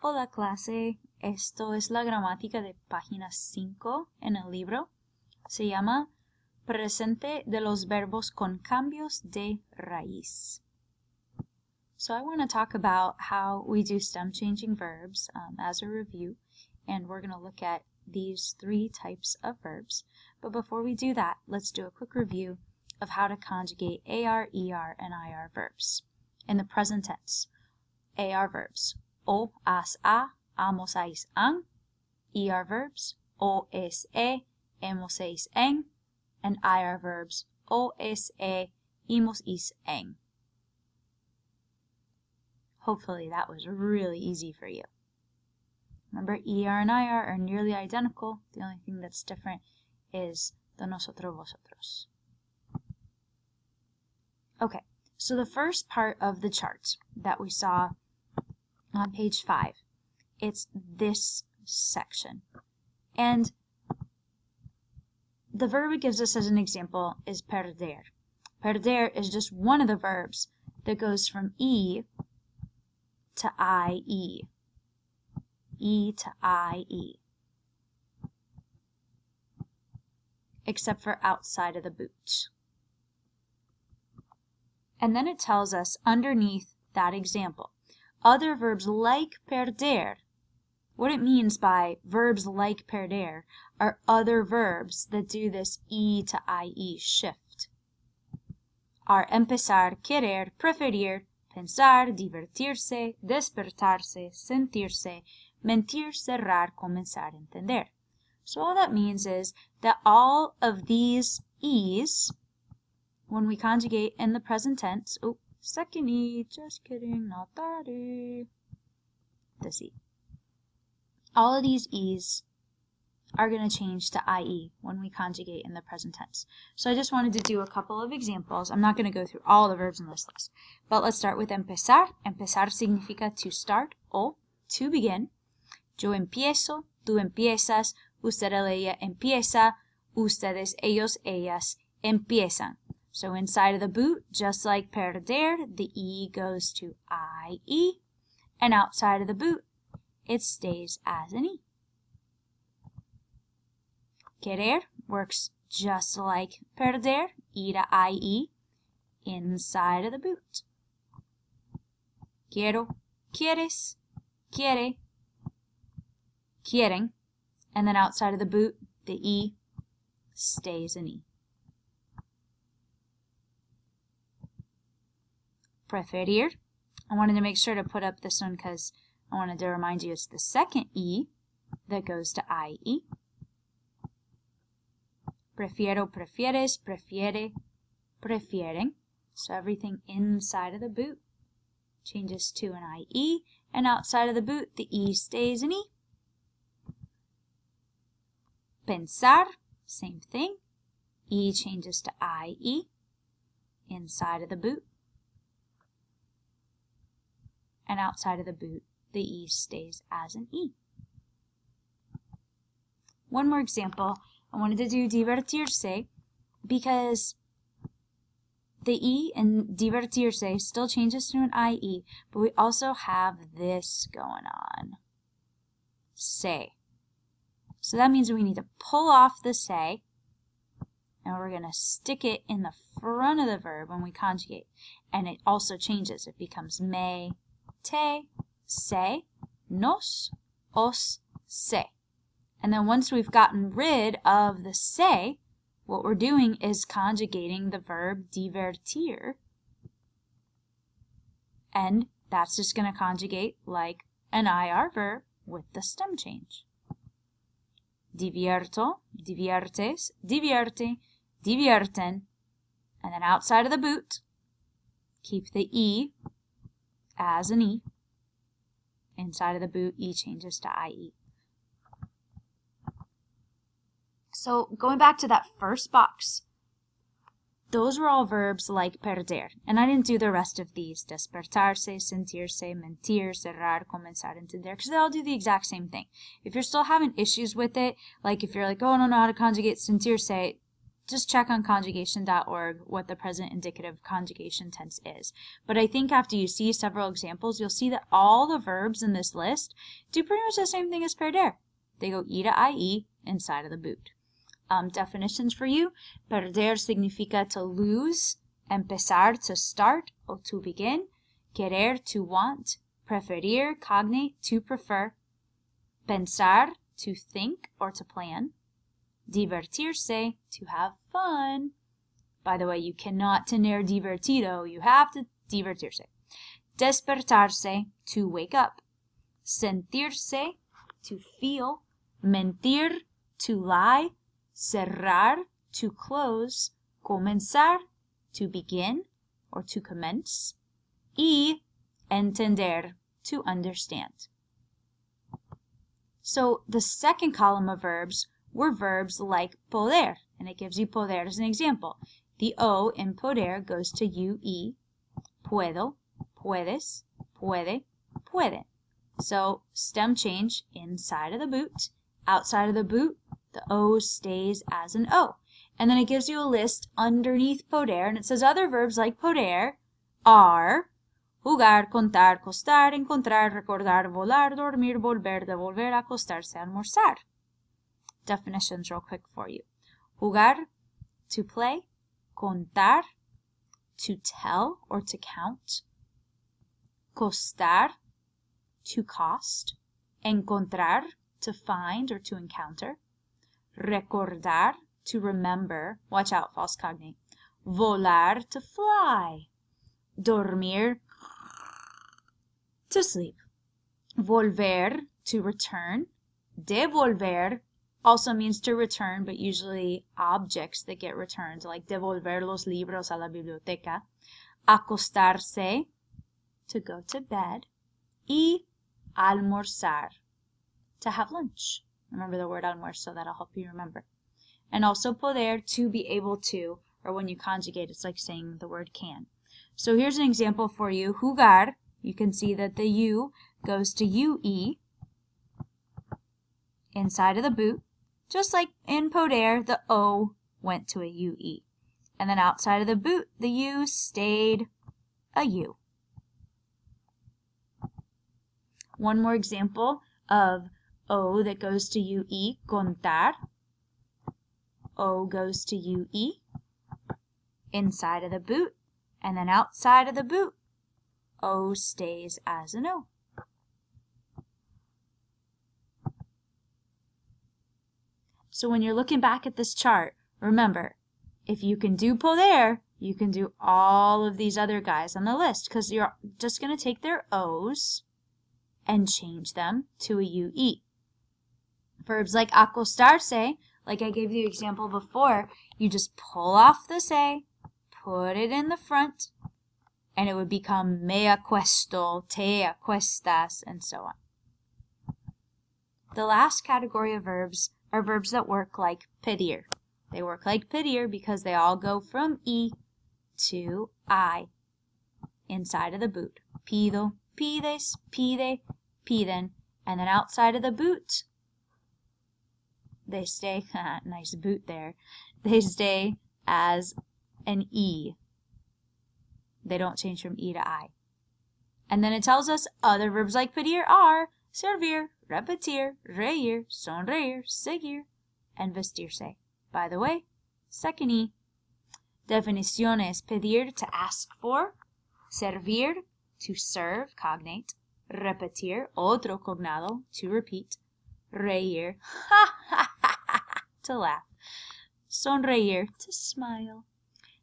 Hola clase, esto es la gramática de página 5 en el libro. Se llama Presente de los verbos con cambios de raíz. So I want to talk about how we do stem changing verbs as a review, and we're going to look at these 3 types of verbs. But before we do that, let's do a quick review of how to conjugate AR, ER, and IR verbs. In the present tense, AR verbs, o, as, a, amos, ais, an. ER verbs, o, es, e, hemos, eis, en. And IR verbs, o, es, e, imos, is, en. Hopefully that was really easy for you. Remember, ER and IR are nearly identical. The only thing that's different is the nosotros, vosotros. Okay, so the first part of the chart that we saw on page 5, it's this section. And the verb it gives us as an example is perder. Perder is just one of the verbs that goes from E to IE. E to IE. Except for outside of the boot. And then it tells us underneath that example, other verbs like perder, what it means by verbs like perder are other verbs that do this E to IE shift. Are empezar, querer, preferir, pensar, divertirse, despertarse, sentirse, mentir, cerrar, comenzar, entender. So all that means is that all of these E's, when we conjugate in the present tense, oh, second E, just kidding, not that E, this E. All of these E's are going to change to IE when we conjugate in the present tense. So I just wanted to do a couple of examples. I'm not going to go through all the verbs in this list, but let's start with empezar. Empezar significa to start o to begin. Yo empiezo, tú empiezas, usted, ella empieza, ustedes, ellos, ellas empiezan. So inside of the boot, just like perder, the E goes to IE, and outside of the boot, it stays as an E. Querer works just like perder, E to IE, inside of the boot. Quiero, quieres, quiere, quieren, and then outside of the boot, the E stays an E. Preferir, I wanted to make sure to put up this one because I wanted to remind you it's the second E that goes to IE. Prefiero, prefieres, prefiere, prefieren. So everything inside of the boot changes to an IE, and outside of the boot, the E stays an E. Pensar, same thing. E changes to IE, inside of the boot. And outside of the boot, the E stays as an E. One more example. I wanted to do divertirse because the E in divertirse still changes to an IE, but we also have this going on. Se. So that means we need to pull off the se, and we're going to stick it in the front of the verb when we conjugate. And it also changes. It becomes me, te, se, nos, os, se. And then once we've gotten rid of the se, what we're doing is conjugating the verb divertir. And that's just going to conjugate like an IR verb with the stem change. Divierto, diviertes, divierte, divierten. And then outside of the boot, keep the E as an E. Inside of the boot, E changes to IE. So going back to that first box, those were all verbs like perder. And I didn't do the rest of these. Despertarse, sentirse, mentir, cerrar, comenzar, entender, because they all do the exact same thing. If you're still having issues with it, like if you're like, oh, I don't know how to conjugate sentirse, just check on conjugation.org what the present indicative conjugation tense is. But I think after you see several examples, you'll see that all the verbs in this list do pretty much the same thing as perder. They go E to IE inside of the boot. Definitions for you. Perder significa to lose, empezar to start or to begin, querer to want, preferir, cognate to prefer, pensar to think or to plan, divertirse to have fun. By the way, you cannot tener divertido, you have to divertirse. Despertarse to wake up, sentirse to feel, mentir to lie, cerrar to close, comenzar to begin or to commence, y entender to understand. So the second column of verbs were verbs like poder, and it gives you poder as an example. The O in poder goes to UE, puedo, puedes, puede, pueden. So stem change inside of the boot. Outside of the boot, the O stays as an O. And then it gives you a list underneath poder, and it says other verbs like poder are jugar, contar, costar, encontrar, recordar, volar, dormir, volver, devolver, acostarse, almorzar. Definitions real quick for you. Jugar, to play. Contar, to tell or to count. Costar, to cost. Encontrar, to find or to encounter. Recordar, to remember. Watch out, false cognate. Volar, to fly. Dormir, to sleep. Volver, to return. Devolver also means to return, but usually objects that get returned, like devolver los libros a la biblioteca. Acostarse, to go to bed. Y almorzar, to have lunch. Remember the word almuerzo, that'll help you remember. And also poder, to be able to, or when you conjugate, it's like saying the word can. So here's an example for you. Jugar, you can see that the U goes to UE inside of the boot. Just like in poder, the O went to a UE. And then outside of the boot, the U stayed a U. One more example of O that goes to UE, contar. O goes to UE inside of the boot, and then outside of the boot, O stays as an O. So when you're looking back at this chart, remember, if you can do poder, you can do all of these other guys on the list, because you're just going to take their O's and change them to a UE. Verbs like acostarse, like I gave you the example before, you just pull off this A, put it in the front, and it would become me acuesto, te acuestas, and so on. The last category of verbs are verbs that work like pedir. They work like pedir because they all go from E to I inside of the boot. Pido, pides, pide, piden, and then outside of the boot, they stay, nice boot there, they stay as an E. They don't change from E to I. And then it tells us other verbs like pedir are servir, repetir, reír, sonreír, seguir, and vestirse. By the way, second E. Definiciones: pedir, to ask for, servir, to serve, cognate, repetir, otro cognado, to repeat, reír, to laugh, sonreír, to smile,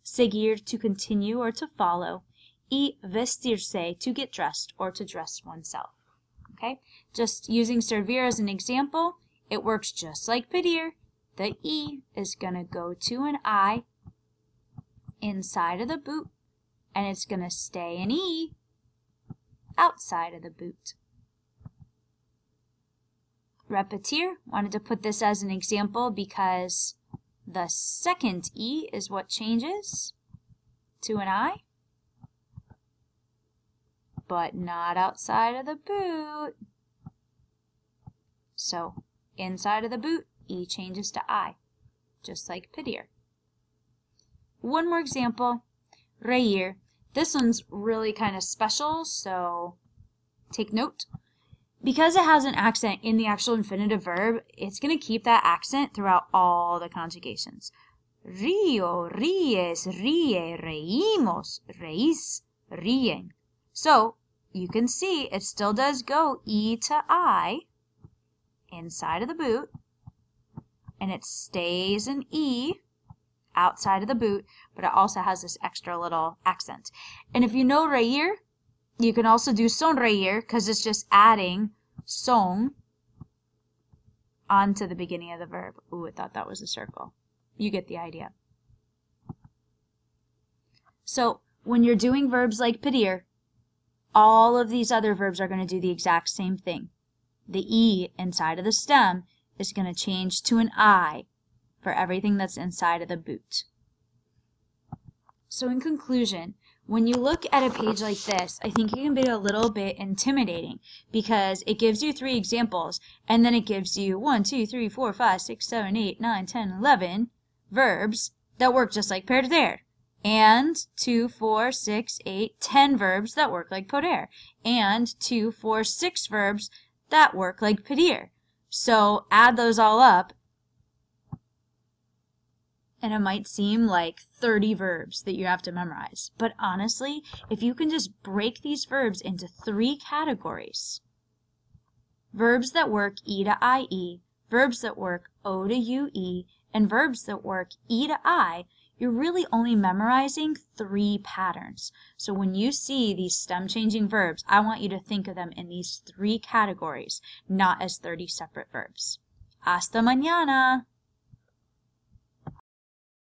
seguir, to continue or to follow, y vestirse, to get dressed or to dress oneself. Okay, just using servir as an example, it works just like pedir. The E is going to go to an I inside of the boot, and it's going to stay an E outside of the boot. Repetir, wanted to put this as an example because the second E is what changes to an I, but not outside of the boot. So inside of the boot, E changes to I, just like pedir. one more example, reír. This one's really kind of special, so take note. Because it has an accent in the actual infinitive verb, it's going to keep that accent throughout all the conjugations. Río, ríes, ríe, reímos, reís, ríen. So you can see it still does go E to I inside of the boot, and it stays an E outside of the boot, but it also has this extra little accent. And if you know reír, you can also do sonreír because it's just adding son onto the beginning of the verb. Ooh, I thought that was a circle. You get the idea. So when you're doing verbs like pedir, all of these other verbs are going to do the exact same thing. The E inside of the stem is going to change to an I for everything that's inside of the boot. So in conclusion, when you look at a page like this, I think it can be a little bit intimidating because it gives you 3 examples and then it gives you 1, 2, 3, 4, 5, 6, 7, 8, 9, 10, 11 verbs that work just like perder, and 2, 4, 6, 8, 10 verbs that work like poder, and 2, 4, 6 verbs that work like pedir. So add those all up, and it might seem like 30 verbs that you have to memorize. But honestly, if you can just break these verbs into 3 categories, verbs that work E to IE, verbs that work O to UE, and verbs that work E to I, you're really only memorizing 3 patterns. So when you see these stem changing verbs, I want you to think of them in these 3 categories, not as 30 separate verbs. Hasta mañana!